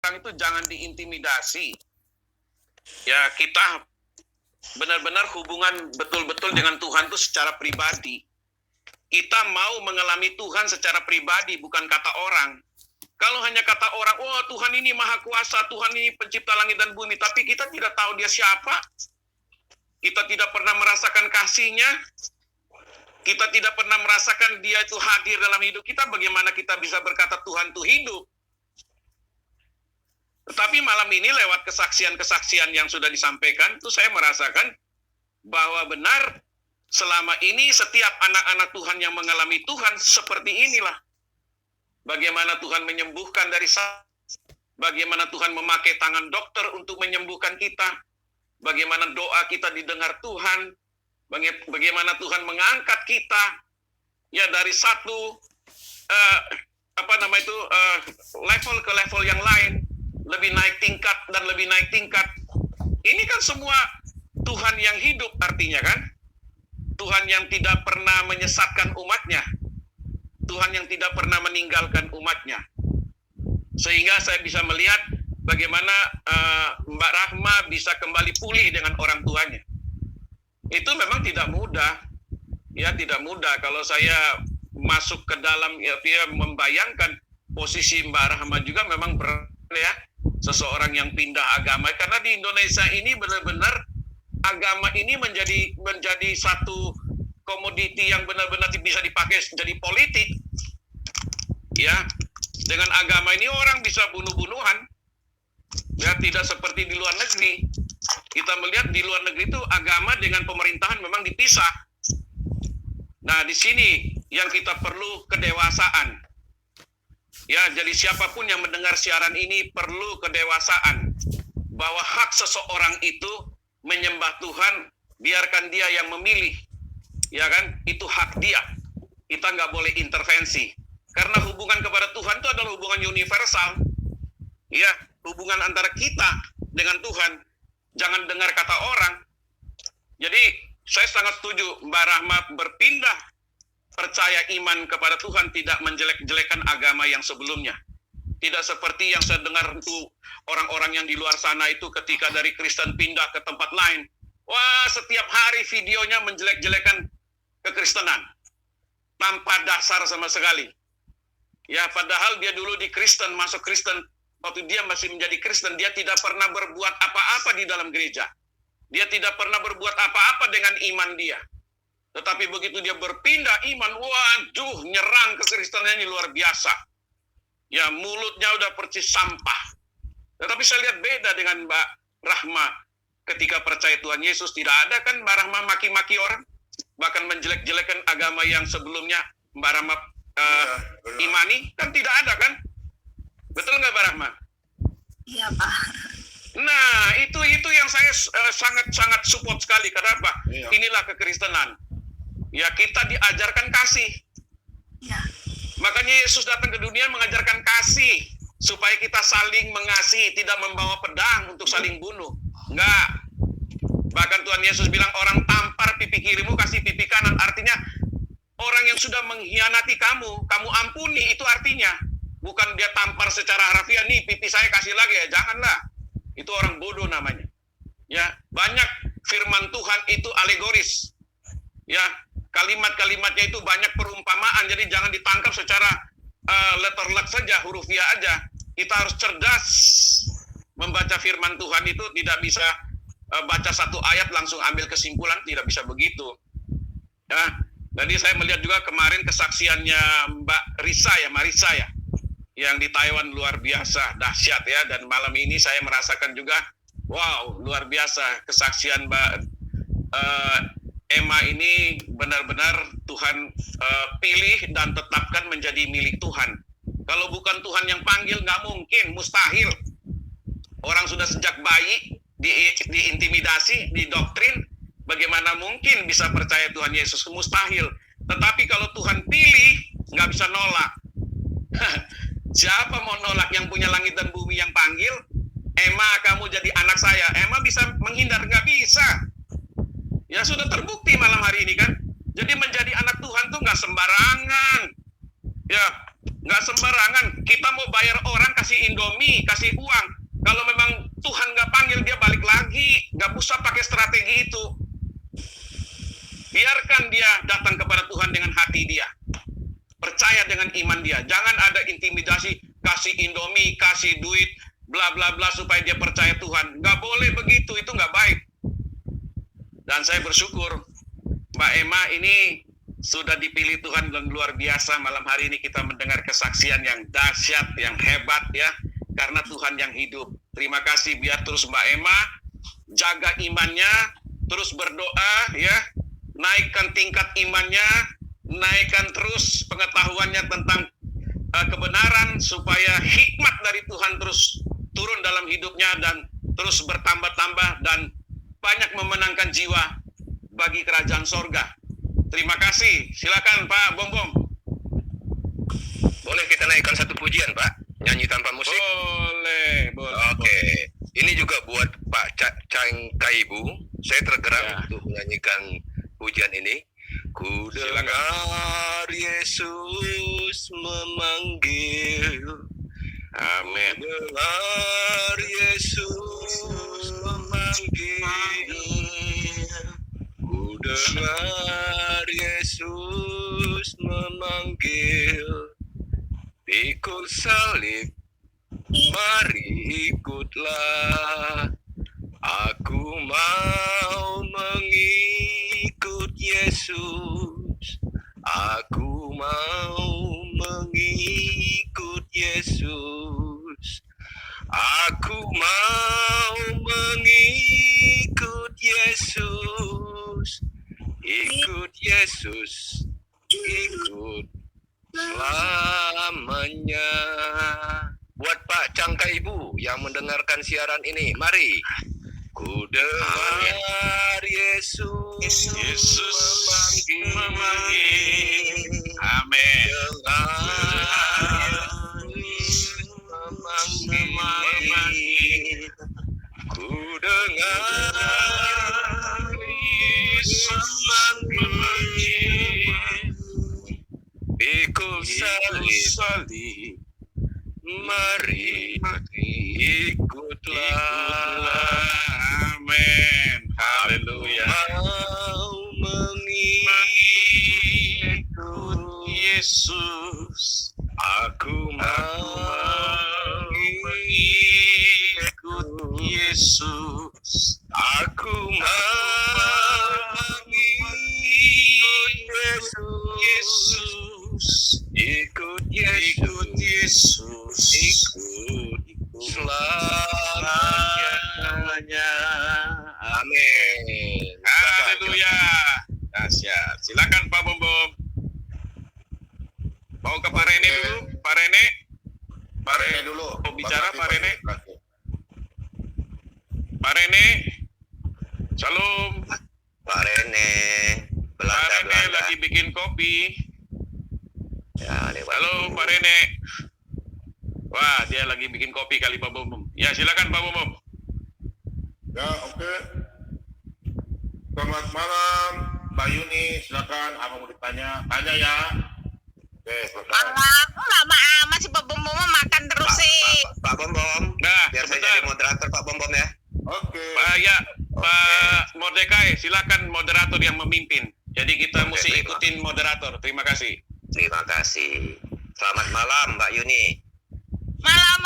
orang itu jangan diintimidasi. Ya, kita benar-benar hubungan betul-betul dengan Tuhan itu secara pribadi. Kita mau mengalami Tuhan secara pribadi, bukan kata orang. Kalau hanya kata orang, oh Tuhan ini maha kuasa, Tuhan ini pencipta langit dan bumi, tapi kita tidak tahu dia siapa, kita tidak pernah merasakan kasih-Nya, kita tidak pernah merasakan dia itu hadir dalam hidup kita, bagaimana kita bisa berkata Tuhan itu hidup? Tetapi malam ini lewat kesaksian-kesaksian yang sudah disampaikan, itu saya merasakan bahwa benar selama ini setiap anak-anak Tuhan yang mengalami Tuhan seperti inilah. Bagaimana Tuhan menyembuhkan dari sakit, bagaimana Tuhan memakai tangan dokter untuk menyembuhkan kita, bagaimana doa kita didengar Tuhan, bagaimana Tuhan mengangkat kita ya dari satu level ke level yang lain, lebih naik tingkat dan lebih naik tingkat. Ini kan semua Tuhan yang hidup artinya kan? Tuhan yang tidak pernah menyesatkan umatnya. Tuhan yang tidak pernah meninggalkan umatnya. Sehingga saya bisa melihat bagaimana Mbak Rahma bisa kembali pulih dengan orang tuanya. Itu memang tidak mudah. Ya, tidak mudah. Kalau saya masuk ke dalam, ya, membayangkan posisi Mbak Rahma juga memang berat ya. Seseorang yang pindah agama, karena di Indonesia ini benar-benar agama ini menjadi satu komoditi yang benar-benar bisa dipakai jadi politik. Ya, dengan agama ini orang bisa bunuh-bunuhan. Ya, tidak seperti di luar negeri. Kita melihat di luar negeri itu agama dengan pemerintahan memang dipisah. Nah, di sini yang kita perlu kedewasaan. Ya, jadi siapapun yang mendengar siaran ini perlu kedewasaan. Bahwa hak seseorang itu menyembah Tuhan, biarkan dia yang memilih. Ya kan, itu hak dia. Kita nggak boleh intervensi. Karena hubungan kepada Tuhan itu adalah hubungan universal. Ya, hubungan antara kita dengan Tuhan. Jangan dengar kata orang. Jadi, saya sangat setuju Mbak Rahma berpindah percaya iman kepada Tuhan, tidak menjelek-jelekan agama yang sebelumnya. Tidak seperti yang saya dengar itu orang-orang yang di luar sana itu ketika dari Kristen pindah ke tempat lain. Wah, setiap hari videonya menjelek-jelekan kekristenan. Tanpa dasar sama sekali. Ya, padahal dia dulu di Kristen, masuk Kristen. Waktu dia masih menjadi Kristen, dia tidak pernah berbuat apa-apa di dalam gereja. Dia tidak pernah berbuat apa-apa dengan iman dia. Tetapi begitu dia berpindah iman, waduh, nyerang kekristenan ini luar biasa. Ya, mulutnya udah persis sampah. Tetapi saya lihat beda dengan Mbak Rahma. Ketika percaya Tuhan Yesus, tidak ada kan Mbak Rahma maki-maki orang. Bahkan menjelek-jelekan agama yang sebelumnya Mbak Rahma imani, kan tidak ada kan? Betul nggak Mbak Rahma? Iya, Pak. Nah, itu yang saya sangat support sekali. Kenapa? Iya. Inilah kekristenan. Ya, kita diajarkan kasih. Ya. Makanya Yesus datang ke dunia mengajarkan kasih. Supaya kita saling mengasihi, tidak membawa pedang untuk saling bunuh. Enggak. Bahkan Tuhan Yesus bilang, orang tampar pipi kirimu, kasih pipi kanan. Artinya, orang yang sudah mengkhianati kamu ampuni, itu artinya. Bukan dia tampar secara harafiah, nih pipi saya kasih lagi ya, janganlah. Itu orang bodoh namanya. Ya, banyak firman Tuhan itu alegoris. Ya, kalimat-kalimatnya itu banyak perumpamaan, jadi jangan ditangkap secara letter luck saja, hurufiah aja. Kita harus cerdas membaca firman Tuhan, itu tidak bisa baca satu ayat langsung ambil kesimpulan, tidak bisa begitu. Ya, jadi saya melihat juga kemarin kesaksiannya Mbak Marisa ya, yang di Taiwan luar biasa, dahsyat ya. Dan malam ini saya merasakan juga, wow, luar biasa kesaksian Mbak Emma ini benar-benar Tuhan pilih dan tetapkan menjadi milik Tuhan. Kalau bukan Tuhan yang panggil, nggak mungkin, mustahil. Orang sudah sejak bayi diintimidasi, didoktrin, bagaimana mungkin bisa percaya Tuhan Yesus? Mustahil. Tetapi kalau Tuhan pilih, nggak bisa nolak. Siapa mau nolak yang punya langit dan bumi yang panggil? Emma, kamu jadi anak saya. Emma bisa menghindar? Nggak bisa. Ya sudah terbukti malam hari ini kan. Jadi menjadi anak Tuhan tuh nggak sembarangan. Ya, Nggak sembarangan. Kita mau bayar orang kasih Indomie, kasih uang. Kalau memang Tuhan nggak panggil dia balik lagi, nggak usah pakai strategi itu. Biarkan dia datang kepada Tuhan dengan hati dia. Percaya dengan iman dia. Jangan ada intimidasi, kasih Indomie, kasih duit, bla bla bla supaya dia percaya Tuhan. Nggak boleh begitu, itu nggak baik. Dan saya bersyukur Mbak Emma ini sudah dipilih Tuhan dan luar biasa. Malam hari ini kita mendengar kesaksian yang dahsyat, yang hebat ya. Karena Tuhan yang hidup. Terima kasih, biar terus Mbak Emma jaga imannya, terus berdoa ya. Naikkan tingkat imannya, naikkan terus pengetahuannya tentang kebenaran supaya hikmat dari Tuhan terus turun dalam hidupnya dan terus bertambah-tambah dan banyak memenangkan jiwa bagi kerajaan sorga. Terima kasih. Silakan Pak Bom Bom. Boleh kita naikkan satu pujian, Pak? Nyanyi tanpa musik? Boleh. Oke. Ini juga buat Pak Cang Kaibu. Saya tergerak untuk menyanyikan pujian ini. Ku dengar Yesus memanggil. Amin. Dengar Yesus memanggil. Ku dengar Yesus memanggil. Pikul salib, mari ikutlah. Aku mau mengikut Yesus. Aku mau mengikut Yesus. Aku mau mengikut Yesus. Ikut Yesus, ikut selamanya. Buat Pak Cangka Ibu yang mendengarkan siaran ini, mari. Ku dengar Yesus memanggil. Amin. Dengar Yesus memanggil. Ku dengar Yesus memanggil. Pikul salib, mari ikutlah. Amin. Haleluya. Mau mengikut Yesus. Aku mau mengikut Yesus. Aku mau mengikut Yesus. Ikut Ikut Yesus. Ikut selamanya. Amin. Haleluya. Dahsyat. Silakan Pak Bom Bom. Mau ke Pak Rene dulu. Pak Rene. Pak Rene dulu. Mau bicara Pak Rene. Pak Rene. Shalom. Pak Rene. Pak Rene lagi bikin kopi. Ya, halo Pak Rene. Wah, dia lagi bikin kopi kali Pak Bom Bom. Ya, silakan Pak Bom Bom. Ya, oke. Selamat malam, Mbak Yuni. Silakan, apa mau ditanya? Tanya ya. Oke, selesai. Aku lama amat si Pak Bom Bom makan terus sih. Pak Bom Bom. Nah, Biar saya sebentar. jadi moderator Pak Bom Bom ya. Oke. Pak ya, Pak Mordekai, silakan moderator yang memimpin. Jadi kita Oke, mesti terima. ikutin moderator. Terima kasih. Terima kasih. Selamat malam Mbak Yuni. Malam.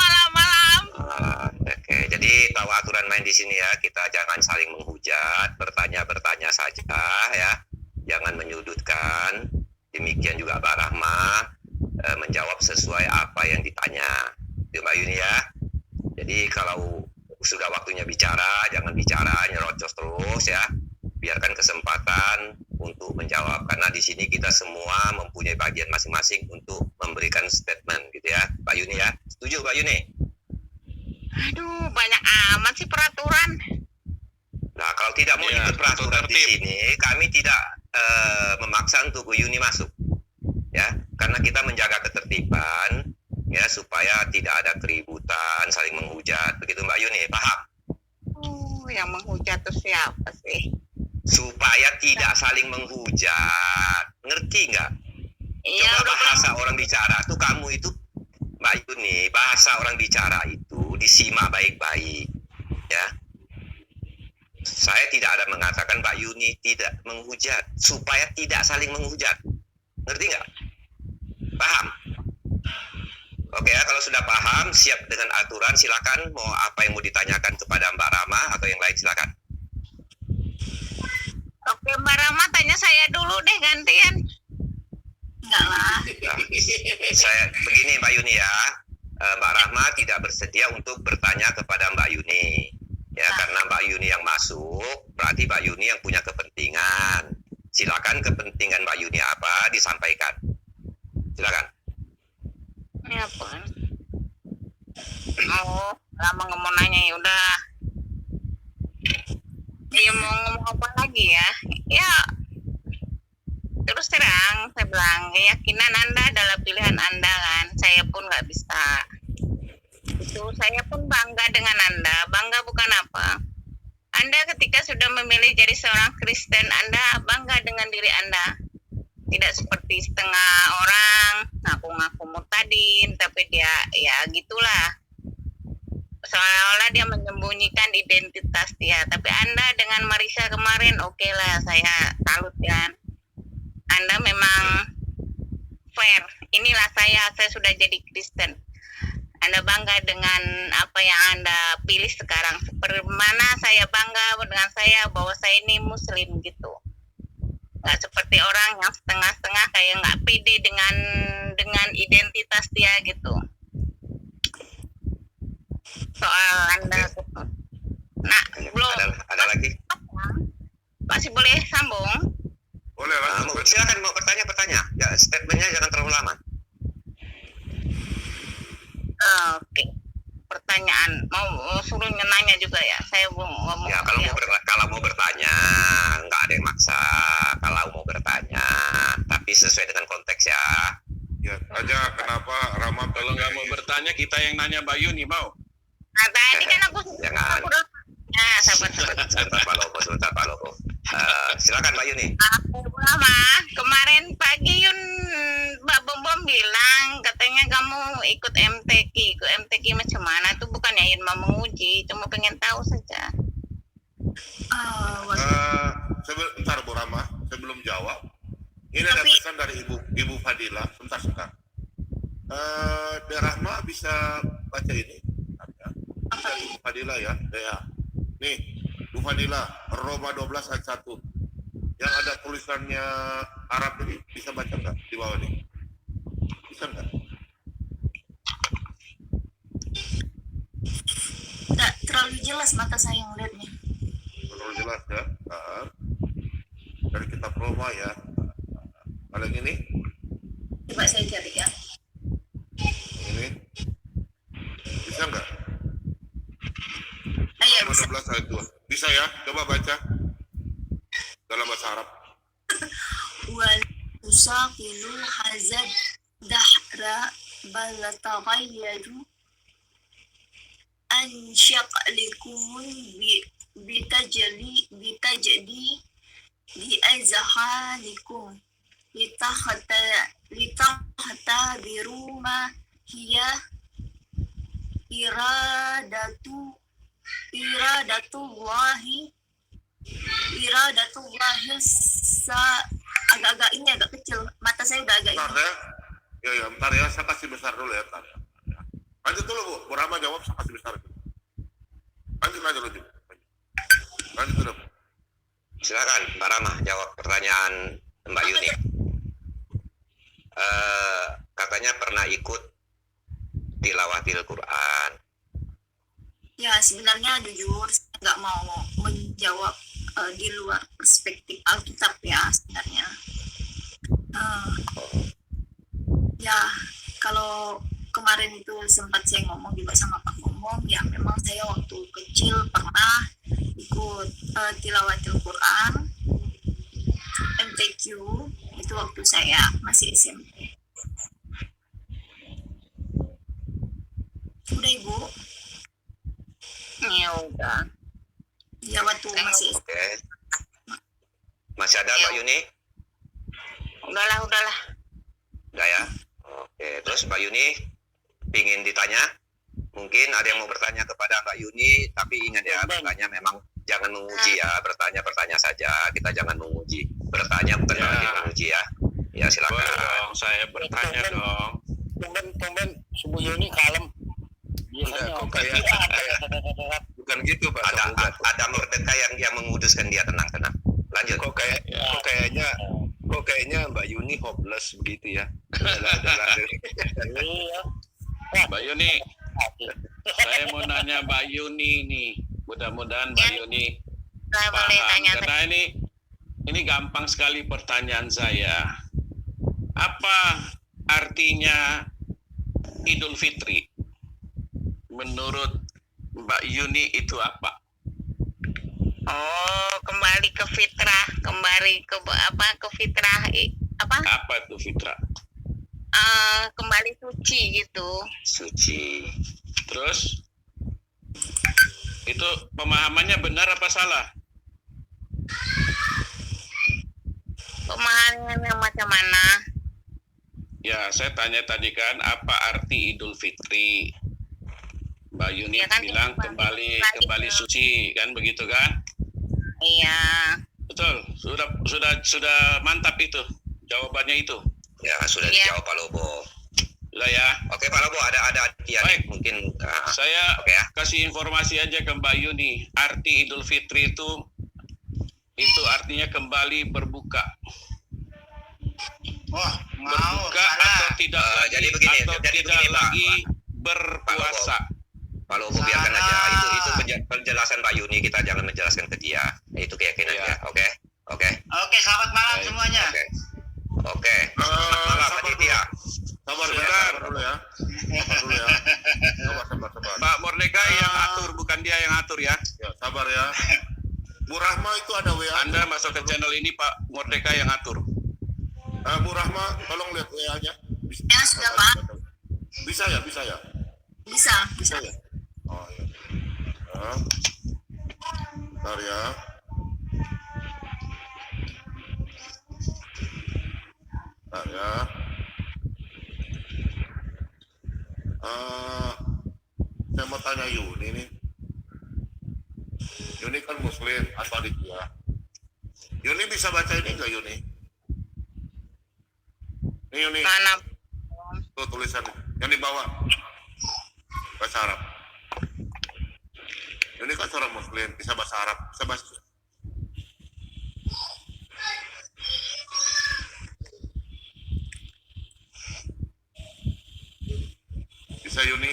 Oke, jadi tahu aturan main di sini ya. Kita jangan saling menghujat, bertanya saja ya. Jangan menyudutkan. Demikian juga Mbak Rahma menjawab sesuai apa yang ditanya. Itu Mbak Yuni ya. Jadi kalau sudah waktunya bicara, jangan bicara nyerocos terus ya. Biarkan kesempatan untuk menjawab, karena di sini kita semua mempunyai bagian masing-masing untuk memberikan statement gitu ya, Pak Yuni ya. Setuju Pak Yuni? Aduh, banyak amat sih peraturan. Nah, kalau tidak mau Ya, ikut peraturan di tertib. sini, kami tidak memaksa untuk Bu Yuni masuk ya, karena kita menjaga ketertiban ya, supaya tidak ada keributan, saling menghujat, begitu Mbak Yuni, paham? Yang menghujat tuh siapa sih? Supaya tidak saling menghujat, ngerti nggak? Iya, Coba udah bahasa orang bicara tuh kamu itu, Mbak Yuni, bahasa orang bicara itu disimak baik-baik, ya. Saya tidak ada mengatakan Mbak Yuni tidak menghujat, supaya tidak saling menghujat. Ngerti nggak? Paham? Oke ya, kalau sudah paham, siap dengan aturan, silakan. Mau apa yang mau ditanyakan kepada Mbak Rama atau yang lain, silakan. Oke, Mbak Rama tanya saya dulu deh gantian. Enggak lah. Nah, saya begini Mbak Yuni ya, Mbak Rahma tidak bersedia untuk bertanya kepada Mbak Yuni, ya karena Mbak Yuni yang masuk, berarti Mbak Yuni yang punya kepentingan. Silakan kepentingan Mbak Yuni apa disampaikan. Silakan. Ini apa? Oh, lama nggak mau nanya ya udah. Iya mau ngomong apa lagi ya? Ya terus terang saya bilang keyakinan Anda adalah pilihan Anda kan. Saya pun nggak bisa. Itu saya pun bangga dengan Anda. Bangga bukan apa? Anda ketika sudah memilih jadi seorang Kristen, Anda bangga dengan diri Anda. Tidak seperti setengah orang ngaku-ngaku murtadin, tapi dia ya gitulah. Seolah-olah dia menyembunyikan identitas dia. Tapi Anda dengan Marisa kemarin, oke lah, saya salut kan. Anda memang fair. Inilah saya sudah jadi Kristen. Anda bangga dengan apa yang Anda pilih sekarang. Seperti mana saya bangga dengan saya bahwa saya ini Muslim gitu. Nggak seperti orang yang setengah-setengah kayak nggak pede dengan identitas dia gitu. Soal Anda. Nah, belum. Ada lagi? Masih boleh sambung? Boleh lah. Silakan mau bertanya. Ya, statementnya jangan terlalu lama. Oke. Pertanyaan mau suruh nanya juga ya. Saya mau ngomong. Ya, kalau mau bertanya, nggak ada yang maksa. Kalau mau bertanya, tapi sesuai dengan konteks ya. Ya, aja kenapa Rama Kalau nggak mau bertanya, kita yang nanya Mbak Yuni, mau? Nah, tadi kan aku Jangan. udah ya, sabar. Sebentar Pak Lobo. Silakan Mbak Yuni. Aku lama kemarin pagi Mbak Bom bilang katanya kamu ikut MTQ macam mana? Itu bukannya Yun mau menguji, cuma pengen tahu saja. Sebentar Bu Rama, sebelum jawab, ini ada pesan dari Ibu Fadila. Sebentar. De Rahma bisa baca ini? Dari Ibu Fadila ya. Nih, Bu Fadila, Roma 12 ayat 1. Yang ada tulisannya Arab ini bisa baca nggak di bawah nih? Bisa nggak? Nggak terlalu jelas mata saya ngeliat nih. Terlalu jelas ya. Dari kitab Roma ya. Kalau yang ini? Coba saya cari ya. Ini bisa nggak? Iya Roma bisa. 12 ayat 2. Bisa ya? Coba baca dalam bahasa Arab. Wal usaqilu hazad dahra bal taghayyadu an syaqlikum bitajdi bi azhanikum litahta biruma hiya iradatullahi agak-agak ini agak kecil, mata saya udah agak Bentar ya. Bentar ya, saya kasih besar dulu ya. Bentar ya. Lanjut dulu Bu Rama jawab, saya kasih besar dulu. Lanjut dulu. Lanjut dulu. Silakan Mbak Rama jawab pertanyaan Mbak Yuni. Katanya pernah ikut tilawatil Quran. ya. Sebenarnya jujur saya nggak mau menjawab di luar perspektif Alkitab ya sebenarnya. Ya kalau kemarin itu sempat saya ngomong juga sama Pak Ngomong, ya memang saya waktu kecil pernah ikut tilawatil Quran MTQ itu waktu saya masih SMP. Udah Ibu? Ya udah. Ya waktu masih SMP. Oke. Masih ada Mbak Yuni? Udahlah. Udah ya. Oke, terus Mbak Yuni ingin ditanya? Mungkin ada yang mau bertanya kepada Mbak Yuni, tapi ingat ya, bertanya memang jangan menguji ya, bertanya saja, kita jangan menguji. Bertanya bukan Ya. berarti menguji ya. Ya Boleh silakan. dong, saya bertanya dong. Tumben Subuh Yuni kalem. Enggak, kok kayak bukan gitu Pak. Ada Mordeka yang menguduskan dia, tenang. Lanjut. Kok kayaknya Mbak Yuni hopeless begitu ya. Iya. Mbak Yuni, saya mau nanya Mbak Yuni nih. Mudah-mudahan Mbak Yuni Saya boleh paham. tanya. Karena ini gampang sekali pertanyaan saya. Apa artinya Idul Fitri? Menurut Mbak Yuni itu apa? Oh, kembali ke fitrah, kembali ke ke fitrah apa? Apa itu fitrah? Kembali suci gitu. Suci. Terus itu pemahamannya benar apa salah? Pemahamannya macam mana? Ya, saya tanya tadi kan apa arti Idul Fitri? Mbak Yuni Ya kan, bilang kembali suci, kan begitu kan? Iya. Betul. Sudah mantap itu jawabannya itu. Ya sudah Iya. dijawab Pak Lobo. Sudah ya. Oke Pak Lobo, ada Kian Baik. mungkin. Saya Oke ya. kasih informasi aja ke Mbak Yuni. Arti Idul Fitri itu artinya kembali berbuka. Wah, Berbuka atau tidak lagi, jadi begini, atau jadi tidak begini, Pak. lagi berpuasa. Pak Lobo biarkan aja. Itu penjelasan Mbak Yuni, kita jangan menjelaskan ke dia. Itu keyakinan Iya. dia. Oke. Oke, selamat malam Baik. semuanya. Oke. Selamat malam sabar Aditya. Sabar Sebentar. dulu ya. Sabar. Mbak Mordeka yang atur, bukan dia yang atur ya. Ya, sabar ya. Bu Rahma itu ada WA. Anda masuk ke channel ini Pak Mordeka yang atur. Bu Rahma, tolong lihat WA-nya. Ya, sudah, Pak. Bisa ya? Bisa. Ya? Oh iya. Bentar ya. Saya mau tanya Yuni nih. Yuni kan Muslim atau Aditya. Yuni bisa baca ini nggak Yuni? Ini Yuni, Mana? tuh tulisan yang di bawah. Bahasa Arab. Yuni kan seorang Muslim, bisa bahasa Arab, bisa bahasa. Bisa Yuni?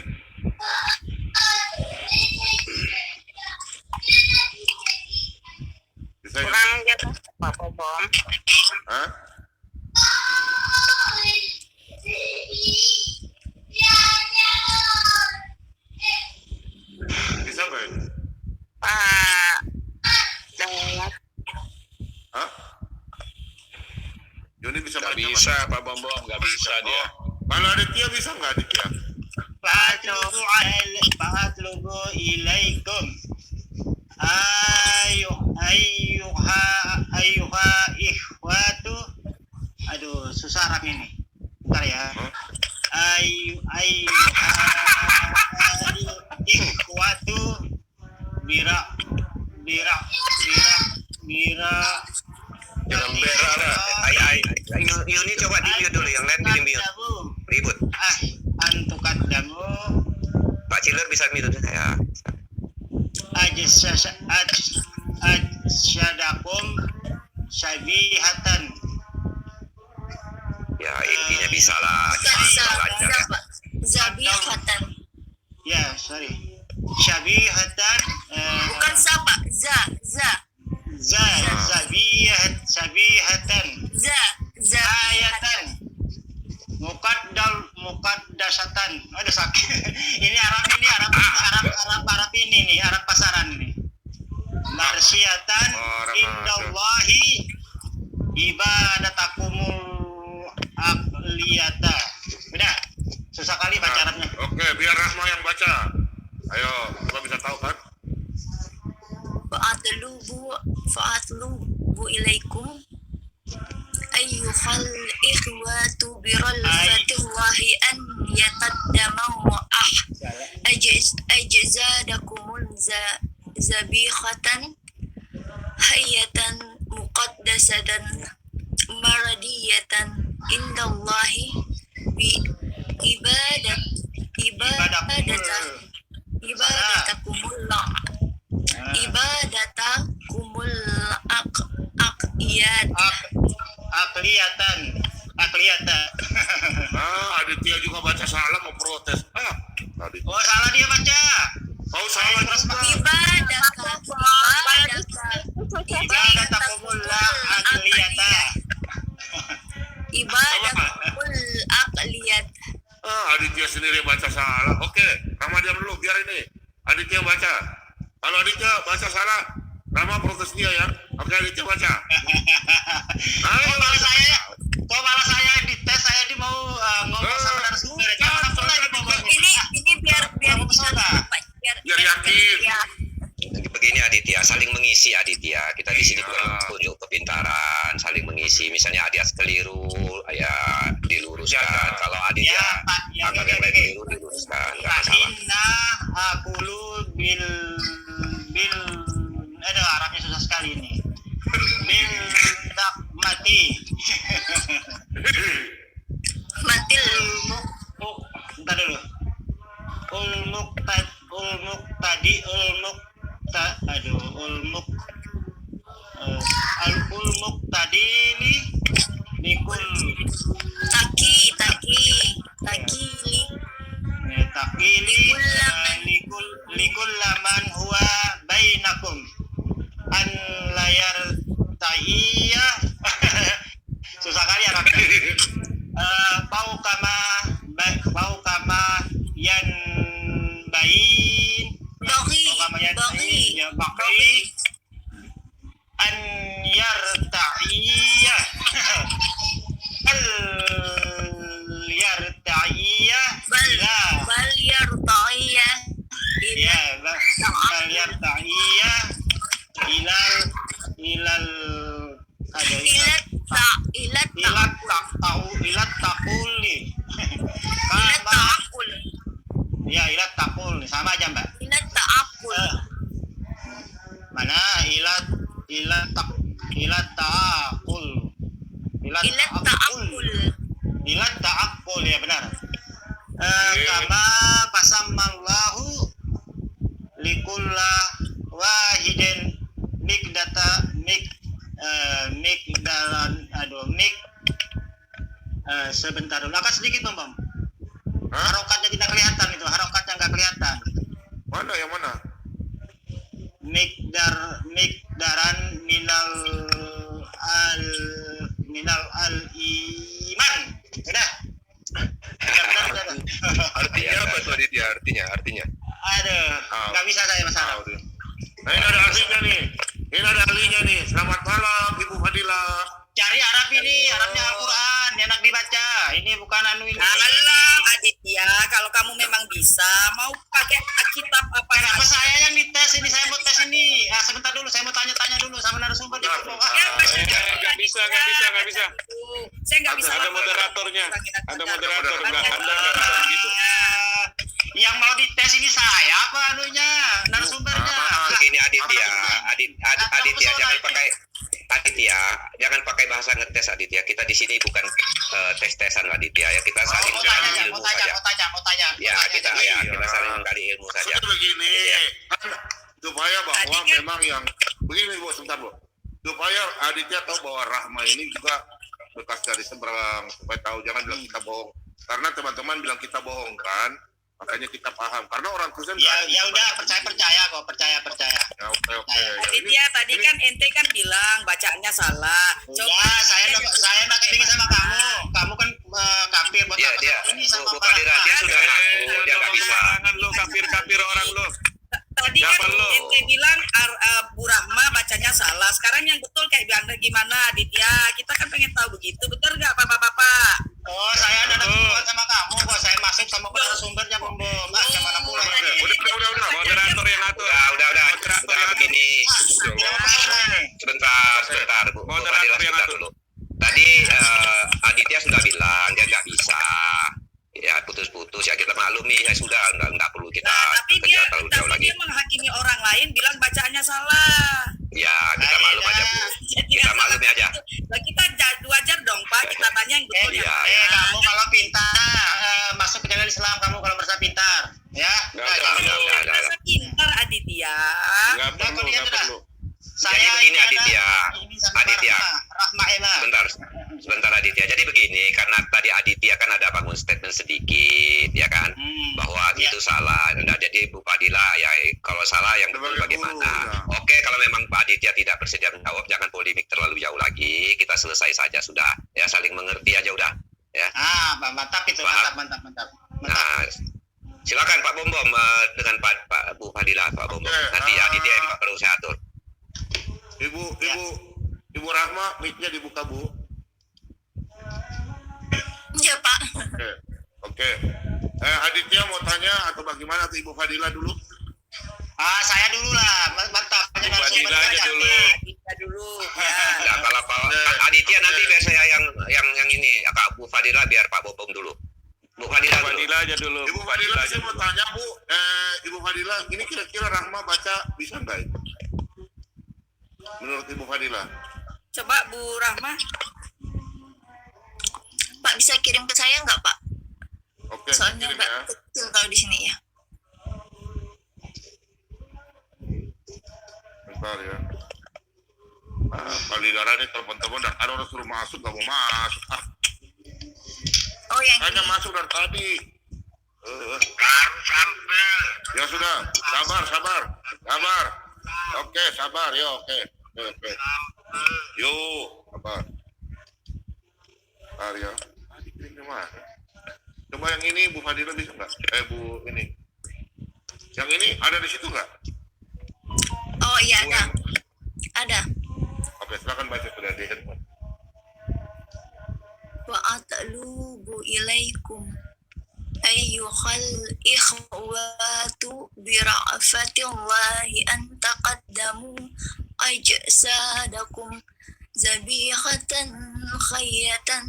Bisa Yuni? Kurang jelas apa Bom? Hah? Bisa nggak Yuni? Pak Dayat. Hah? Yuni bisa Nggak baca bisa Pak Bom, nggak bisa dia. Kalau Aditya bisa nggak Aditya? Fa'atlubu ilaikum ayyuha ikhwatu. Aduh, susah Arab ini. Bentar ya. Ayyuha ikhwatu bira Jangan berak lah. Yuni coba di mute dulu, yang lain di mute. Ribut. Antukaddamu Pak Ciler bisa mute ya. ajsadakum syabihatan. Ya intinya bisa lah. Lancar ya. Zabihatan. Ya, sorry. Syabihatan. Bukan Pak. Sabihatan. Zabihatan. Mukaddasatan. Aduh sakit. Ini Arab ini nih, Arab pasaran nih. Marsyatan indallahi ibadatakumul aqliyata. Udah. Susah kali baca Arabnya. Oke, biar Rahma yang baca. Ayo, kita bisa tahu kan? Fa'atlubu ilaikum ayyuhal ikhwatu birral zabikhatan hayatan muqaddasatan maradiyatan indallahi bi ibadatakumullah ibadatakumul aqiyat Akliyatan. Aditya juga baca salah mau protes. Aditya. Oh, salah dia baca. Oh, salah juga. Ibadatakumullah akliyata. ibadatul aqliyat. Aditya sendiri baca salah. Oke, Rama diam dulu biar ini Aditya baca. Kalau Aditya baca salah, Rama protes dia ya. Oke, Aditya baca. Kok malah saya di tes, saya di mau ngomong sama narasumber. Jangan langsung lagi ngomong. Ini biar Biar yakin. Begini Aditya, saling mengisi Aditya. Kita di sini bukan untuk kepintaran, saling mengisi. Misalnya Aditya keliru, ya diluruskan. Kalau Aditya anggap yang lain keliru, diluruskan. Nggak masalah. Inna aqulu bil ada Arabnya susah sekali ini. Bil mati. matil Bentar dulu. Al-muqtadili likul takili likul laman huwa bainakum an layar ta'iyah. Susah kali Arabnya. Bau kama yan bayin baqi an yarta'iyah al yarta'iyah bal yarta'iyah bal yarta'iyah ilal ilat takuli ilat takul sama aja Mbak. ilat ta'akul Mana ilat ta'akul ya benar. Kama pasamallahu likulla wahidin sebentar dulu, angkat sedikit dong Bang. Harokatnya tidak kelihatan itu, harokatnya nggak kelihatan. Mana yang mana? Mikdaran minal al iman. Udah. Artinya apa tuh Aditya? Artinya. Aduh, nggak bisa saya masalah. Nah, ini ada ahlinya nih. Ini ada ahlinya nih. Selamat malam Ibu Fadila. Cari Arab ini, Arabnya Al-Quran, enak dibaca. Ini bukan anu ini. Alah Aditya, kalau kamu memang bisa, mau pakai kitab apa? Kenapa saya yang dites ini? Saya mau tes ini. Sebentar dulu, saya mau tanya-tanya dulu sama narasumber. Nggak bisa. Saya nggak bisa. Ada moderatornya. Ada moderator. Anda nggak bisa begitu. Yang mau dites ini saya apa anunya? Narasumbernya. Begini Aditya, jangan pakai bahasa ngetes Aditya. Kita di sini bukan tes-tesan Aditya ya. Kita saling menggali ilmu saja. Mau tanya. Ya, kita saling menggali ilmu saja. Sudah begini, kan supaya bahwa memang yang begini Bu, sebentar Bu. Supaya Aditya tahu bahwa Rahma ini juga bekas dari seberang, supaya tahu jangan bilang kita bohong. Karena teman-teman bilang kita bohong kan, makanya kita paham. Karena orang Kristen ya udah percaya kok, percaya. Ya, oke. Aditya tadi kan ente kan bilang bacanya salah. Coba saya nggak ketinggi sama kamu. Kamu kan kafir buat Dia ini sama Bu Fadila, dia sudah ngaku, dia nggak bisa. Jangan lo kafir orang lo. Tadi kan ente bilang Bu Rahma bacanya salah. Sekarang yang betul kayak gimana Aditya? Kita kan pengen tahu begitu. Betul nggak Bapak-bapak? Oh, saya ada hubungan sama kamu kok. Saya masuk sama narasumbernya Bom. Jangan aku lagi. Udah. Moderator yang atur. Udah begini. Sebentar Bu Fadila, sebentar dulu. Tadi Aditya sudah bilang dia nggak bisa. Ya putus-putus ya, kita maklumi ya sudah, nggak perlu kita Tapi dia jauh lagi. menghakimi bacanya salah. Ya, kita maklum aja Bu. Jadi Kita yang maklumi salah aja. itu, lah kita wajar dong Pak, kita tanya yang betul yang Iya, mana. iya. Kamu kalau pintar masuk ke jalan Islam, kamu kalau merasa pintar, ya. Nggak Nah, perlu. jadi Merasa pintar Aditya. Nggak Udah, perlu, kau lihat nggak udah. perlu. Saya Jadi begini, ini Aditya. ini sama Aditya. Rahma Ema. Sebentar Aditya. Jadi begini, karena tadi Aditya kan ada bangun statement sedikit, ya kan, bahwa Ya. itu salah. Nah, jadi Bu Fadila ya kalau salah yang betul Sebagai bagaimana? guru, Oke, kalau memang Pak Aditya tidak bersedia menjawab, jangan polemik terlalu jauh lagi. Kita selesai saja sudah. Ya saling mengerti aja udah. Ya. Mantap itu, Paham? mantap. Nah, silakan Pak Bom dengan Pak Bu Fadila, Pak Bom. Oke, Nanti Aditya yang perlu saya atur. Ibu Rahma, mic-nya dibuka Bu. Iya Pak. Oke. Aditya mau tanya atau bagaimana atau Ibu Fadila dulu? Saya dulu lah, mantap. Bu Fadila aja dulu. Aditya dulu. Ya. Nah, kalau Pak Aditya nanti biar saya yang ini, Kak Bu Fadila biar Pak Bom dulu. Bu Fadila Bu dulu. Fadila aja dulu. Ibu Bu Fadila, Fadila aja saya mau dulu. tanya Bu, Ibu Fadila, ini kira-kira Rahma baca bisa nggak itu? Menurut Ibu Fadila? Coba Bu Rahma. Pak bisa kirim ke saya nggak Pak? Oke, Soalnya kirim Mbak ya. kecil kalau di sini ya. Bentar ya. Fadila nih telepon-telepon dan ada orang suruh masuk, nggak mau masuk. Oh yang Hanya ini. masuk dari tadi. Ya sudah, sabar. Oke, sabar, ya oke. Yuk, sabar. Bentar ya. Ini mana? Coba yang ini Bu Fadila bisa nggak? Bu ini. Yang ini ada di situ nggak? Oh iya Bu ada. yang- Ada. Oke, silakan baca sudah di handphone. Wa atlubu ilaikum ayyuhal ikhwatu bira'fatillahi an taqaddamu ajsadakum zabihatan khayyatan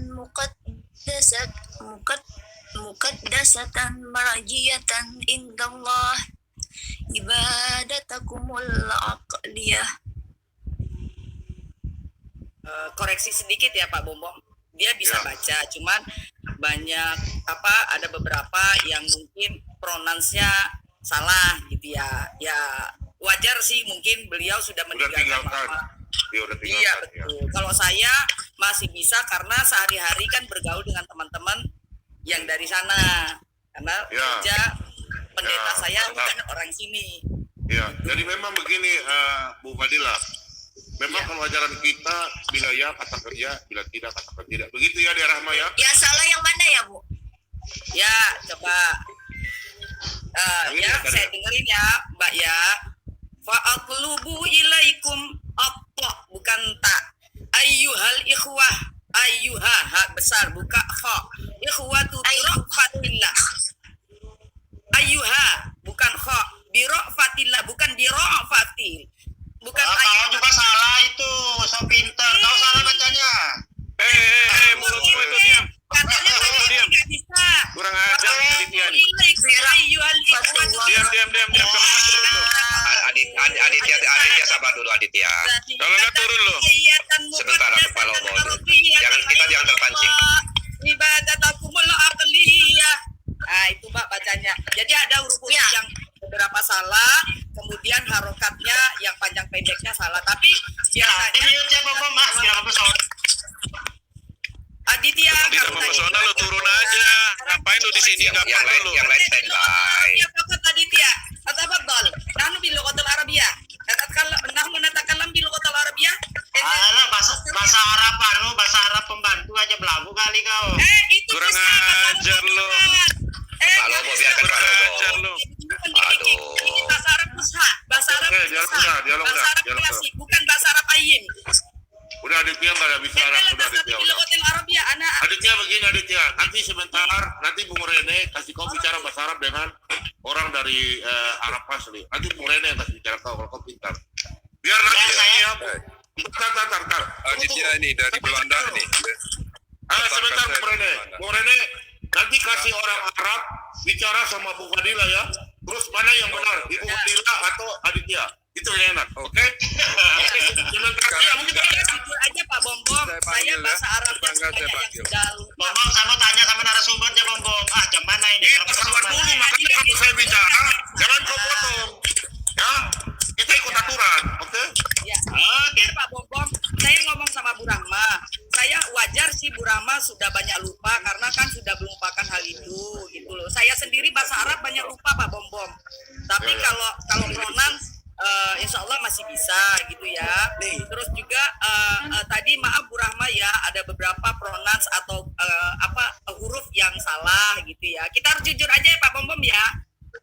muqaddasatan marjiyatan indallah ibadatakumul aqliyah. Koreksi sedikit ya Pak Bombom. Dia bisa Ya. baca, cuman banyak ada beberapa yang mungkin pronounce-nya salah gitu ya. Ya wajar sih, mungkin beliau sudah Udah meninggalkan tinggalkan. Mama. Dia udah Iya tinggalkan. Ya. betul. Kalau saya masih bisa karena sehari-hari kan bergaul dengan teman-teman yang dari sana. Karena Ya. kerja pendeta Ya, saya mantap. bukan orang sini. Iya, jadi memang begini Bu Fadila. Memang Iya. kalau ajaran kita bila ya kata kerja, bila tidak kata tidak. Begitu ya di Rahma ya. Yang salah yang mana ya Bu? Ya, coba. Yang ini Ya, tadi saya ya? dengerin ya, Mbak ya. Fa'atlubu ilaikum atta, bukan tak. Ayyuhal ikhwah, ayyuha, ha besar, buka kha. Ikhwatu bira'fatillah. Ayyuha, bukan kha. Bira'fatillah, bukan bira'fatil. Bukan Kau juga salah itu, so pintar. Kau salah bacanya. Mulutmu itu diam. Katanya tadi diam. nggak bisa. Kurang ajar Aditya nih. Ayyuhal ikhwatu Diam. Aditya sabar dulu Aditya. Kalau nggak turun lo. Sebentar, Kepala Bawah. Jangan terpancing. Ibadatakumul aqliyah. Nah, itu Mbak bacanya. Jadi ada huruf-huruf Ya. yang beberapa salah, kemudian harokatnya yang panjang pendeknya salah. Tapi biasanya Ini siapa Mas? Siapa pesawat? Aditya Tidak kalau mempesona tadi- lo turun aja. Ngapain lo di sini? Nggak Yang perlu lo. lain standby. Ya fakat Aditya. Atafadhal. Nahnu bil lughatil arabiyyah. Nahnu natakalam bil lughatil arabiyyah. Alah, bahasa Arab bahasa Arab pembantu aja belagu kali kau. Itu Kurang bisa, bahasa ajar Arab lo. Ustaz. Pak Lobo, biarkan Pak Kurang Lobo. ajar lo. Aduh. Ini bahasa Arab Fusha, bahasa Arab Oke, Fusha, dialog bahasa udah, Arab dialog klasik, bukan bahasa Arab ayyin. Udah Aditya nggak bisa Arab, udah Aditya udah. Arabia, anak Aditya begini Aditya, nanti sebentar nanti Bung Rene kasih kau bicara bahasa Arab dengan orang dari Arab asli. Nanti Bung Rene yang kasih bicara kau kalau kau pintar. Biar nanti ya. Tar. Aditya ini dari Belanda nih. Sebentar Bung Rene. Bung Rene nanti kasih orang Arab bicara sama Bu Fadila ya. Terus mana yang benar, Ibu Fadila atau Aditya? Itu yang enak. Oke? Ya, mungkin Jujur aja Pak Bombom, Saya saya panggil ya. bahasa Arabnya Tetangga saya banyak yang panggil. sudah lupa. Bombom, saya mau tanya sama narasumbernya Bombom. Ah, jam mana ini? kita keluar dulu, makanya kalau saya bicara, jangan kau potong. Ya, kita ikut aturan, oke? Ya. Oke. Pak Bombom, saya ngomong sama Bu Rahma. Saya wajar sih Bu Rahma sudah banyak lupa karena kan sudah melupakan hal itu gitu loh. Saya sendiri bahasa Arab banyak lupa Pak Bombom. Tapi Ya, ya. kalau pronoun insya Allah masih bisa gitu ya. Terus juga tadi maaf Bu Rahma ya, ada beberapa pronouns atau huruf yang salah gitu ya. Kita harus jujur aja ya Pak Bombom ya.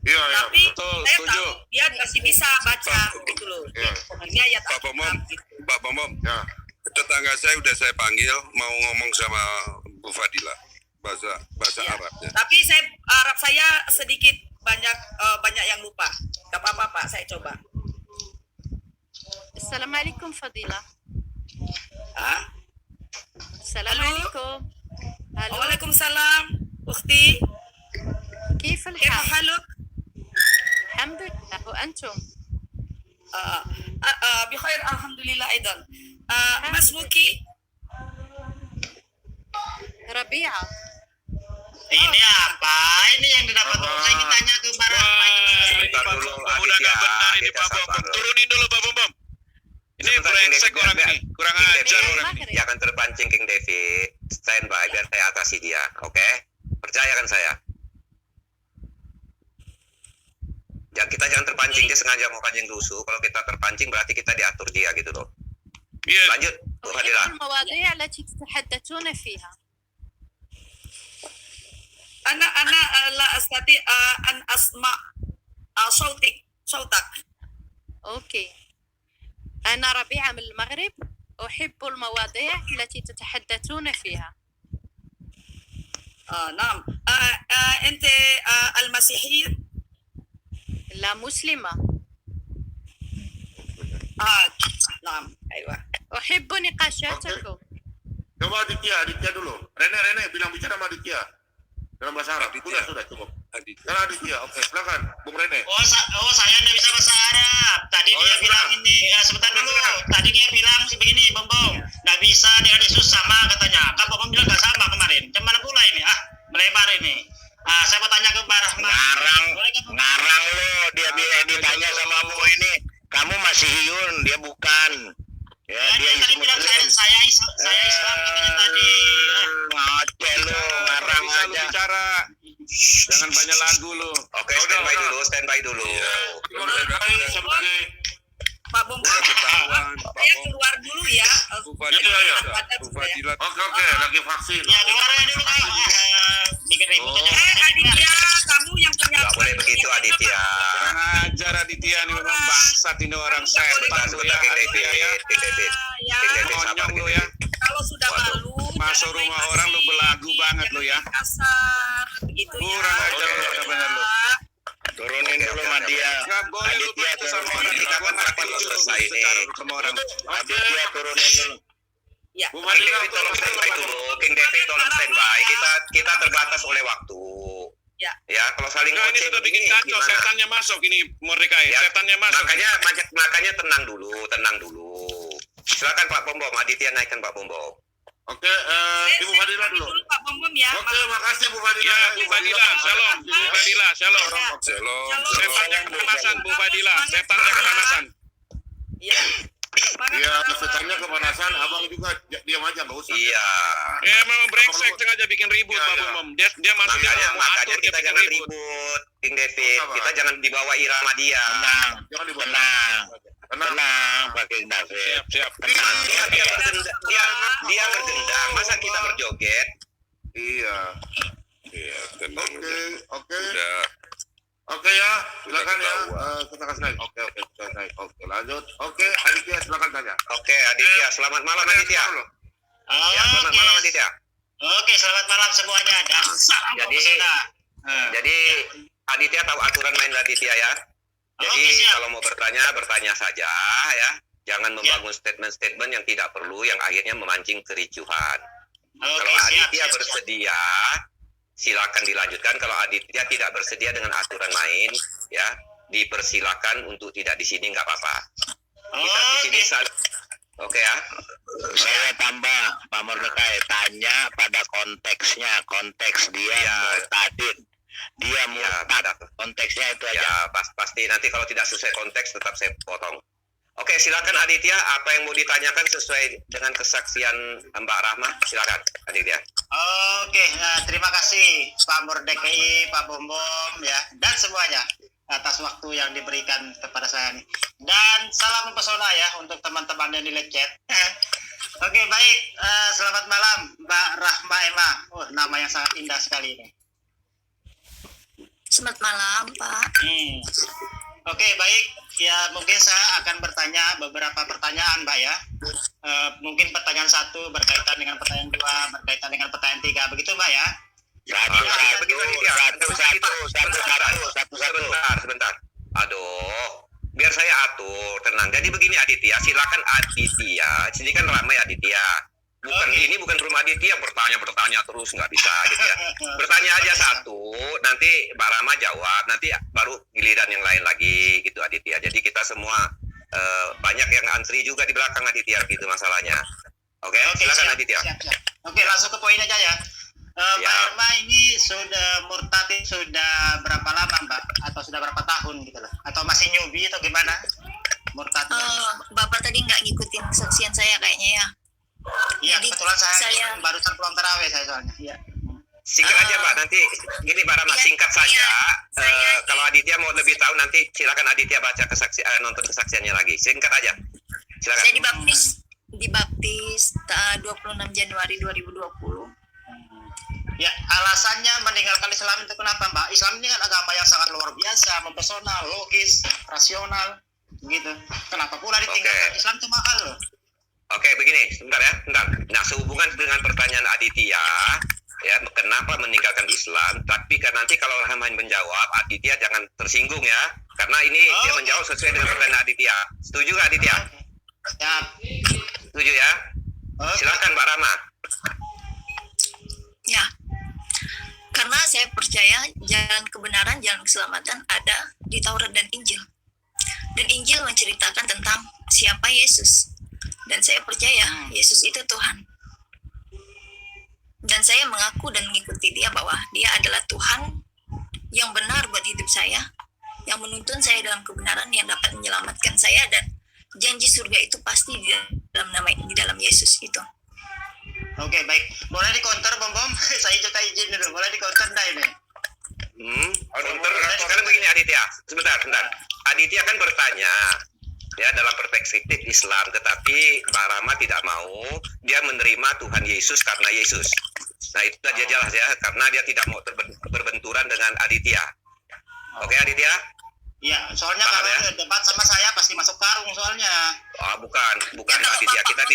Iya, iya. Tapi betul, saya setuju. tahu dia masih bisa baca gitu loh. Iya. Ini ayat Pak Bomom, Al-Quran gitu. Pak Bomom, Ya. tetangga saya udah saya panggil mau ngomong sama Bu Fadila bahasa Iya. Arabnya. Tapi Arab saya sedikit banyak yang lupa. Gak apa-apa Pak, saya coba. السلام عليكم فضيلة. Ah, السلام ألو؟ عليكم. هلو، Waalaikumsalam, Ukhti. كيف كيف الحال؟ حالك؟ الحمد لله وأنتم؟ بخير الحمد لله أيضا. ما اسمك؟ ربيعة. Ini apa? Ini yang didapat. Saya ingin tanya ke Barang. Ini Pak dulu, Bombom udah Aditya. gak benar ini Kita Pak sabar Bombom. dulu. Turunin dulu Pak Bombom. Ini Sebentar, brengsek King orang David, ini, kurang King ajar David. orang ini. Jangan terpancing King David. Standby biar saya atasi dia, oke? Percayakan saya. Ya, kita jangan terpancing, dia sengaja mau kancing rusuh. Kalau kita terpancing berarti kita diatur dia gitu loh. Iya, Lanjut, Bu أحب Fadila. المواضيع التي تتحدثون فيها. أنا لا أستطيع أن أسمع صوتك. أوكي. أنا ربيعة من المغرب. أحب المواضيع التي تتحدثون فيها. نعم. أنت المسيحية؟ لا مسلمة. نعم أيوة. أحب نقاشاتكم. Coba Aditya dulu. Rene bilang bicara sama Aditya. Dalam bahasa Arab. Aditya. Sudah cukup. Aditya. Sekarang Aditya, oke, silakan, Bung Rene. Oh, saya nggak bisa bahasa Arab. Tadi Oh, dia ya, bilang sudah. ini. Sebentar dulu. Tadi dia bilang begini, Bombom. Nggak bisa dengan Yesus sama katanya. Kan Bombom bilang nggak sama kemarin. Cuman pula ini. Melebar ini. Saya mau tanya ke Mbak Rahma. Ngarang lo, dia ditanya sama Bu ini, kamu Masihiyun, dia bukan. Ya, dia Dia tadi bilang saya Islam katanya tadi. ngoceh lo, ngarang Bisa lu aja. bicara. Jangan banyak lagu lu. Oke, standby dulu. Sebagai Pak Bombom, Ketahuan, Pak saya Bombom. keluar dulu ya. Bu Fadila, Iya, iya. Bu Fadila. Oke, lagi vaksin. Ya, dengarnya dulu Kak. Bikin ribut aja. Aditya, kamu yang punya. Nggak boleh begitu Aditya. Kurang ajar Aditya nih memang bangsat ini orang setan lu ya. King David, Aditya ya. King David. Ya, King David sabar Monyong King lu ya. David. kalau sudah Waduh. malu. Masuk jangan rumah main orang lu kasih, belagu banget lu ya. Kasar, begitu ya. Kurang ajar lu benar-benar lu. Turunin dulu sama dia. Nggak boleh lu Aditya begitu sama turunin. orang. Kita Gua kontrak mati belum lu selesai nih. secara sama orang. Aditya turunin dulu. Ya. Bu King Fadila, David tolong standby dulu. King David tolong standby. Kita terbatas oleh waktu. Ya. Ya, kalau saling Enggak, ini ngoceh sudah bikin begini kacau. gimana? Setannya masuk ini Mordecai. Ya, Setannya masuk. makanya tenang dulu. Silakan Pak Bombom, Aditya naikkan Pak Bombom. Oke, Saya Ibu Fadila pamit dulu. Pak Bombom ya. Oke, makasih Bu Fadila. Ya, Bu Fadila, shalom. Bu Fadila, shalom. Shalom. Setannya kepanasan, Bu Fadila. Setannya kepanasan. Ya. Iya, setannya kepanasan, abang juga diam aja, nggak usah. Iya. Ya, memang brengsek sengaja bikin ribut Iya, Pak iya. Bombom. Dia masuk dia mau Makanya atur, dia kita bikin jangan ribut. ribut, King David. Sabar. Kita jangan dibawa irama dia. Jangan dibawa. Tenang, tenang, Pak King David. Siap. Dia bergendang. Masa kita berjoget? Iya. Iya, tenang. Oke. Udah. Oke ya, silakan ya. ketahuan. Kita kasih naik. Oke, kita naik. Oke, lanjut. Oke, Aditya silakan tanya. Oke, Aditya. Selamat malam, Aditya. Ya, selamat malam, Aditya. Oke, selamat malam semuanya. Dan salam Jadi- pesona. Jadi, Aditya tahu aturan main Aditya ya. Jadi, Oke, siap. kalau mau bertanya saja ya. Jangan membangun statement-statement yang tidak perlu, yang akhirnya memancing kericuhan. Oke, Kalau siap, Aditya siap, siap. bersedia, silakan dilanjutkan. Kalau Aditya tidak bersedia dengan aturan main, ya dipersilakan untuk tidak di sini, nggak apa-apa. Oh, Kita di sini oke ya. Saya tambah, Pak Mordekai, tanya pada konteksnya, konteks dia Ya. murtadin. Dia Ya, murtad, konteksnya itu aja. ya pasti nanti kalau tidak sesuai konteks tetap saya potong. Oke, silakan Aditya, apa yang mau ditanyakan sesuai dengan kesaksian Mbak Rahma? Silakan Aditya. Oke, terima kasih Pak Mordekai, Pak Bombom ya, dan semuanya atas waktu yang diberikan kepada saya nih. Dan salam mempesona ya untuk teman-teman yang di live chat. Oke, baik. Selamat malam Mbak Rahma Emma. Oh, nama yang sangat indah sekali ini. Selamat malam, Pak. Oke, baik. Ya, mungkin saya akan bertanya beberapa pertanyaan, Mbak ya. Mungkin pertanyaan 1 berkaitan dengan pertanyaan 2, berkaitan dengan pertanyaan 3. Begitu, Mbak ya? Sebentar. Aduh, biar saya atur, tenang. Jadi begini Aditya, silakan Aditya. Sini kan ramai Aditya. Ini bukan rumah Aditya bertanya terus, nggak bisa gitu ya. Bertanya aja satu, nanti Mbak Rama jawab, nanti baru giliran yang lain lagi gitu Aditya. Jadi kita semua banyak yang antri juga di belakang Aditya gitu masalahnya. Oke, silakan Aditya. Siap. Oke, langsung ke poin aja ya. Mbak Irma ini sudah murtad sudah berapa lama, Mbak? Atau sudah berapa tahun gitu loh? Atau masih newbie atau gimana? Murtad. Bapak tadi nggak ngikutin kesaksian saya kayaknya ya. Iya, Jadi, kebetulan saya saya- barusan pulang tarawih saya soalnya. Iya. Singkat aja Mbak, nanti gini Mbak Rama, Iya, singkat saja. iya. Kalau Aditya mau lebih tahu nanti silakan Aditya baca nonton kesaksiannya lagi. Singkat aja. Silakan. Saya dibaptis 26 Januari 2020. Ya, alasannya meninggalkan Islam itu kenapa, Mbak? Islam ini kan agama yang sangat luar biasa, mempesona, logis, rasional, gitu. Kenapa pula ditinggalkan? Oke. Islam itu mahal loh. Oke, begini, sebentar ya, sebentar. Nah, sehubungan dengan pertanyaan Aditya, ya, kenapa meninggalkan Islam? Tapi kan nanti kalau Rahman menjawab, Aditya jangan tersinggung ya, karena ini dia menjawab sesuai dengan pertanyaan Aditya. Setuju nggak Aditya? Siap. Setuju ya? Silakan Mbak Rama. Ya, karena saya percaya jalan kebenaran, jalan keselamatan ada di Taurat dan Injil. Dan Injil menceritakan tentang siapa Yesus. Dan saya percaya Yesus itu Tuhan. Dan saya mengaku dan mengikuti dia bahwa dia adalah Tuhan yang benar buat hidup saya, yang menuntun saya dalam kebenaran, yang dapat menyelamatkan saya, dan janji surga itu pasti di dalam Yesus itu. Oke, baik. Boleh di-counter, Bom? Saya juga izin dulu. Boleh di-counter dah ini. Sekarang begini Aditya, sebentar. Aditya kan bertanya, ya dalam perspektif Islam, tetapi Mbak Rama tidak mau, dia menerima Tuhan Yesus karena Yesus. Nah itu dia jelas ya, karena dia tidak mau berbenturan dengan Aditya. Oke Aditya? Ya, soalnya Paham kalau ya? debat sama saya pasti masuk karung soalnya. Bukan Aditya. Kita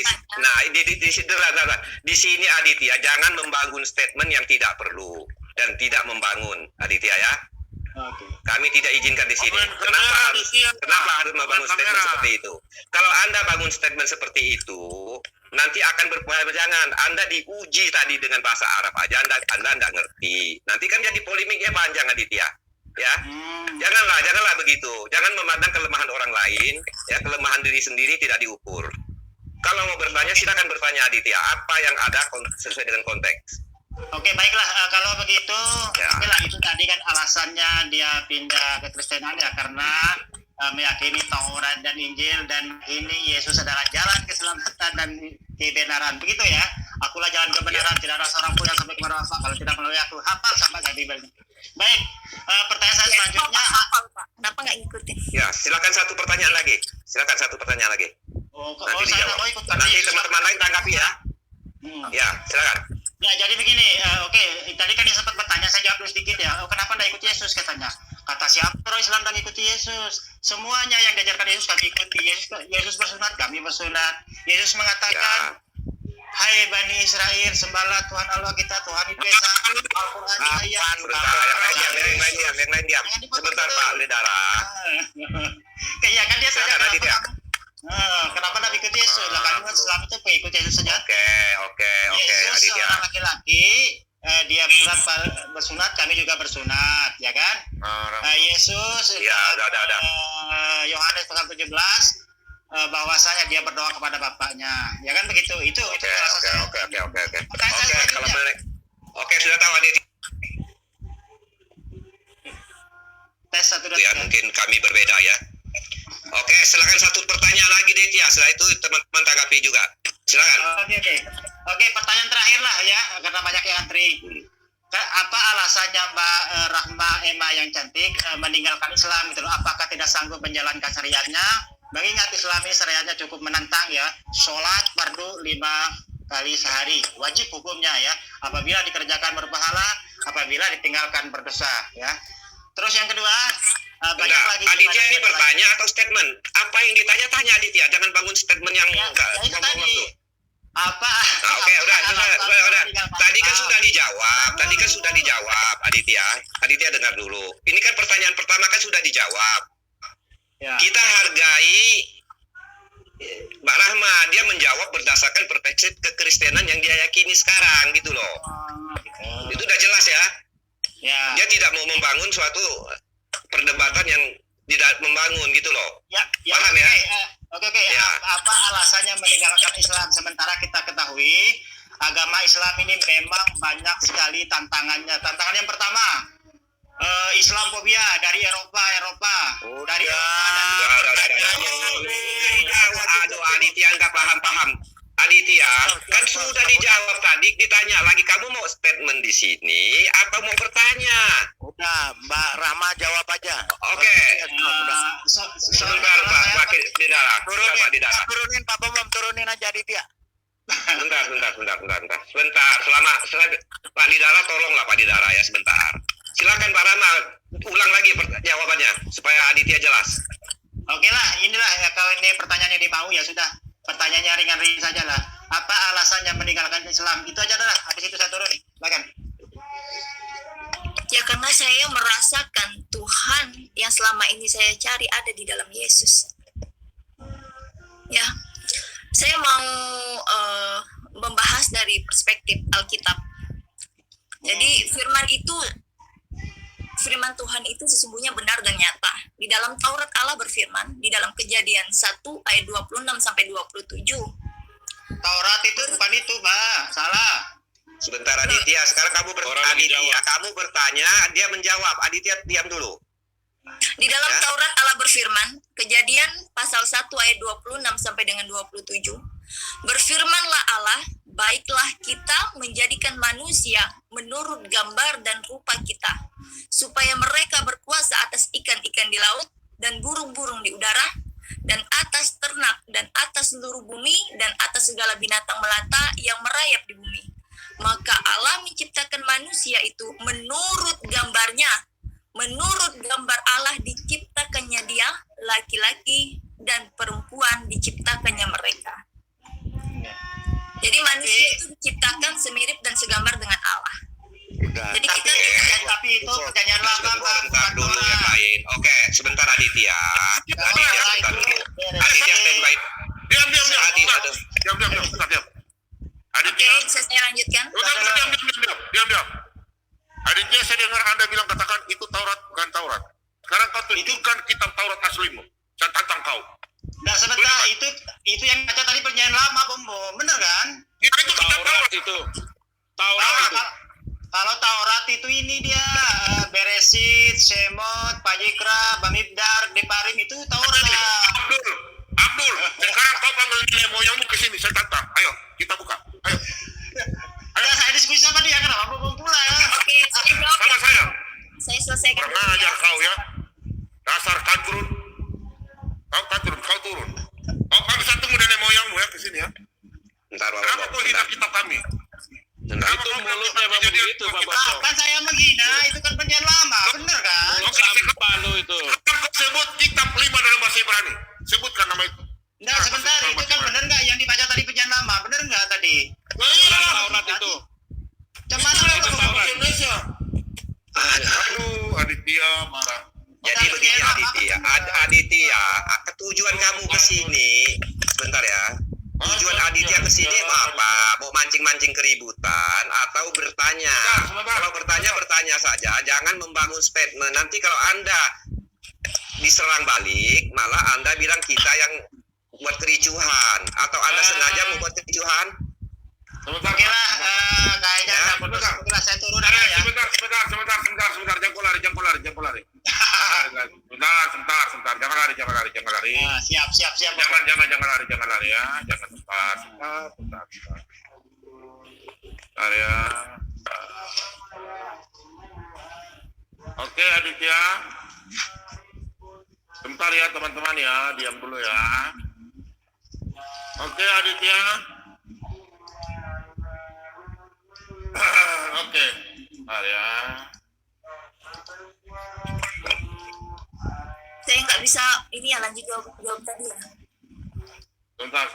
di sini Aditya jangan membangun statement yang tidak perlu dan tidak membangun Aditya ya. Oke. Kami tidak izinkan di sini. Kenapa harus membangun statement seperti itu? Kalau Anda bangun statement seperti itu, nanti akan berkepanjangan. Anda diuji tadi dengan bahasa Arab aja, Anda nggak ngerti. Nanti kan jadi polemiknya panjang Aditya. Ya, janganlah begitu. Jangan memandang kelemahan orang lain. Ya, kelemahan diri sendiri tidak diukur. Kalau mau bertanya, silakan bertanya Aditya. Apa yang ada sesuai dengan konteks? Oke, baiklah. Kalau begitu, Ya. itulah itu tadi kan alasannya dia pindah ke Kristenan ya karena meyakini Taurat dan Injil dan ini Yesus adalah jalan keselamatan dan kebenaran. Begitu ya. Akulah jalan kebenaran. Tidak ada seorang pun yang sampai kepada Bapa kalau tidak melalui aku. Hafal sama saya Bibelnya. Baik. Pertanyaan saya selanjutnya. Kenapa nggak ngikutin? Ya, silakan satu pertanyaan lagi. Nanti dijawab. mau ikut Nanti teman-teman lain tanggapi ya. Ya, silakan. Ya, jadi begini, oke, tadi kan dia sempat bertanya, saya jawab dulu sedikit ya, kenapa anda ikut Yesus katanya? Kata siapa orang Islam dan ikuti Yesus? Semuanya yang diajarkan Yesus kami ikuti. Yesus bersunat, kami bersunat. Yesus mengatakan, hai Bani Israel, sembahlah Tuhan Allah kita, Tuhan itu Esa. Al-Quran ayat. Yang lain diam. Sebentar Pak Lidara. Kayak kan dia tanya Silakan, Aditya. kenapa Nabi ikut Yesus? Lah kalimat Islam itu pengikut Yesus saja. Oke, Yesus Aditya. seorang laki-laki dia bersunat, kami juga bersunat, ya kan? Yesus, Ya, udah. Yohanes pasal 17, bahwasanya dia berdoa kepada Bapaknya, ya kan begitu? Itu Oke. Pertanyaan saya Oke, kalau selanjutnya. Oke, sudah tahu Adit. Tes 1, 2, Ya, 3. mungkin kami berbeda ya. Oke, silakan satu pertanyaan lagi Ditya. Setelah itu teman-teman tanggapi juga. Silakan. Oke, pertanyaan terakhir lah ya, karena banyak yang antri. Apa alasannya Mbak Rahma Emma yang cantik meninggalkan Islam gitu loh? Apakah tidak sanggup menjalankan syariatnya? Mengingat Islam ini syariatnya cukup menantang ya. Sholat fardu 5 kali sehari, wajib hukumnya ya. Apabila dikerjakan berpahala, apabila ditinggalkan berdosa ya. Terus yang kedua, banyak lagi. Aditya ini bertanya atau statement? Apa yang ditanya-tanya Aditya? Jangan bangun statement yang enggak itu ngomong tadi. waktu. Apa? Oke, udah. Tadi kan sudah dijawab, Aditya. Aditya dengar dulu. Ini kan pertanyaan pertama kan sudah dijawab. Ya. Kita hargai Mbak Rahma, dia menjawab berdasarkan perspektif kekristenan yang dia yakini sekarang gitu loh. Itu udah jelas ya. Ya. Dia tidak mau membangun suatu perdebatan yang tidak membangun gitu loh. Paham ya? Oke. Ya. Apa alasannya meninggalkan Islam? Sementara kita ketahui agama Islam ini memang banyak sekali tantangannya. Tantangan yang pertama, Islamofobia dari Eropa. Dari Aduh, Aditya nggak paham. Aditya, kan sudah dijawab tadi, ditanya lagi, kamu mau statement di sini apa mau bertanya? Udah, Mbak Rahma jawab aja. Oke. Sebentar Pak Didara. Turunin Pak Bambam, turunin aja Aditya. Bentar. Sebentar. Pak Didara, tolonglah Pak Didara ya sebentar. Silakan Pak Rama, ulang lagi jawabannya supaya Aditya jelas. Oke lah, inilah ya, kalau ini pertanyaan yang dimau ya sudah. Pertanyaannya ringan-ringan saja lah. Apa alasannya meninggalkan Islam? Itu aja lah. Habis itu saya turun. Silakan. Ya karena saya merasakan Tuhan yang selama ini saya cari ada di dalam Yesus. Ya, saya mau membahas dari perspektif Alkitab. Jadi firman Tuhan itu sesungguhnya benar dan nyata. Di dalam Taurat Allah berfirman, di dalam Kejadian 1 ayat 26 sampai 27. Taurat itu bukan itu, Mbak. Salah. Sebentar Aditya, sekarang kamu bertanya, dia menjawab. Aditya diam dulu. Di dalam Ya. Taurat Allah berfirman, Kejadian pasal 1 ayat 26 sampai dengan 27. Berfirmanlah Allah, baiklah kita menjadikan manusia menurut gambar dan rupa kita, supaya mereka berkuasa atas ikan-ikan di laut dan burung-burung di udara, dan atas ternak dan atas seluruh bumi dan atas segala binatang melata yang merayap di bumi. Maka Allah menciptakan manusia itu menurut gambarnya. Menurut gambar Allah diciptakannya dia, laki-laki dan perempuan diciptakannya mereka. Jadi manusia itu diciptakan semirip dan segambar dengan Allah. Jadi kita Tapi itu pertanyaan lama, Mbak. Sebentar dulu yang lain. Oke, sebentar Aditya. Aditya standby. Diam. Oke, bisa saya lanjutkan? Diam. Aditya, saya dengar Anda bilang katakan itu Taurat bukan Taurat. Sekarang kau tunjukkan kitab Taurat aslimu. Saya tantang kau. Nah, sebentar itu yang baca tadi perjanjian lama, Bombo. Bener kan? Ya, itu kitab Taurat. Kalau Taurat itu ini dia Beresit, Shemot, Pajikra, Bamidbar, Deparim itu Taurat. Abdul, sekarang kau panggil nenek moyangmu ke sini, saya tantang. Ayo, kita buka. Ayo. Ada saya diskusi sama dia, kenapa belum pulang? Oke, saya jawab. Sama saya. Saya selesaikan Kurang dulu ya. ajar kau ya. Dasar kadrun. Kau turun. Kau bisa tunggu nenek moyangmu ya ke sini ya. Bentar, Kenapa kau hina kitab kami? Itu mulutnya memang begitu, Bapak. Kan saya menghina, itu kan perjanjian lama, bener kan? Sampah lu itu. Kau sebut kitab 5 dalam bahasa Ibrani. Sebutkan nama itu. Nah, sebentar, itu kan bener nggak yang dibaca tadi perjanjian lama? Bener nggak tadi? Taurat itu. Cuman Indonesia. Aduh, Aditya marah. Jadi begini Aditya, tujuan kamu ke sini, sebentar ya. Tujuan Aditya ke sini mau apa? Mau mancing-mancing keributan atau bertanya? Kalau bertanya saja, jangan membangun statement. Nanti kalau Anda diserang balik, malah Anda bilang kita yang buat kericuhan, atau Anda sengaja membuat kericuhan. Sebentar, Oke lah, kayaknya Ya, sebentar saya turun aja ya. sebentar, jangan lari. Sebentar, jangan lari. Ah, siap. Jangan lari ya. Sebentar. Bentar ya. Oke, Aditya. Bentar ya teman-teman ya, diam dulu ya. Oke, Aditya. Oke, bentar ya. Saya nggak bisa ini ya lanjut jawab tadi ya. Sebentar.